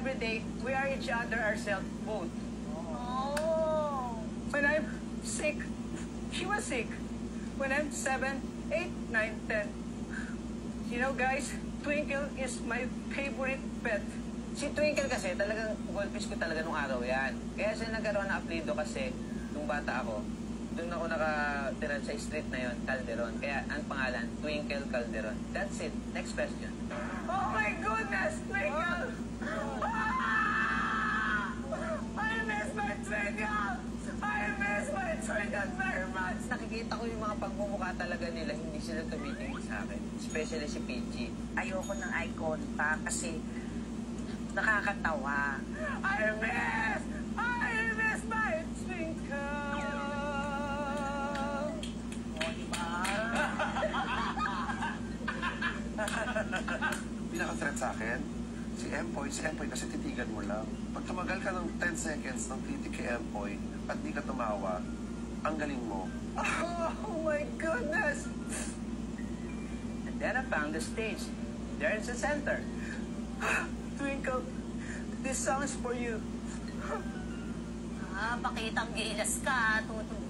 every day, we are each other ourselves both. Oh. When I'm sick, she was sick. When I'm 7, 8, 9, 10. You know, guys, Twinkle is my favorite pet. Si Twinkle kasi, talagang goldfish ko talaga nung araw yan. Kaya siya nagkaroon ng apelido kasi, nung bata ako, doon ako nakatira sa street na yon, Calderon. Kaya ang pangalan, Twinkle Calderon. That's it. Next question. Oh my goodness, Twinkle! Ah! I miss my Twinkle! I miss my Twinkle very much! Nakikita ko yung mga pagmumukha talaga nila, hindi sila tumitingin sa akin. Especially si Peachy. Ayoko ng eye contact kasi nakakatawa. I miss my Twinkle! O, diba? Pinaka-threat sa akin, si Empoy kasi titigan mo lang. Pag tumagal ka ng 10 seconds ng titig kay Empoy at di ka tumawa, ang galing mo. Oh my goodness! And then I found the stage. There in the center. Twinkle, this song is for you. Pakitang gilas ka, tutugtog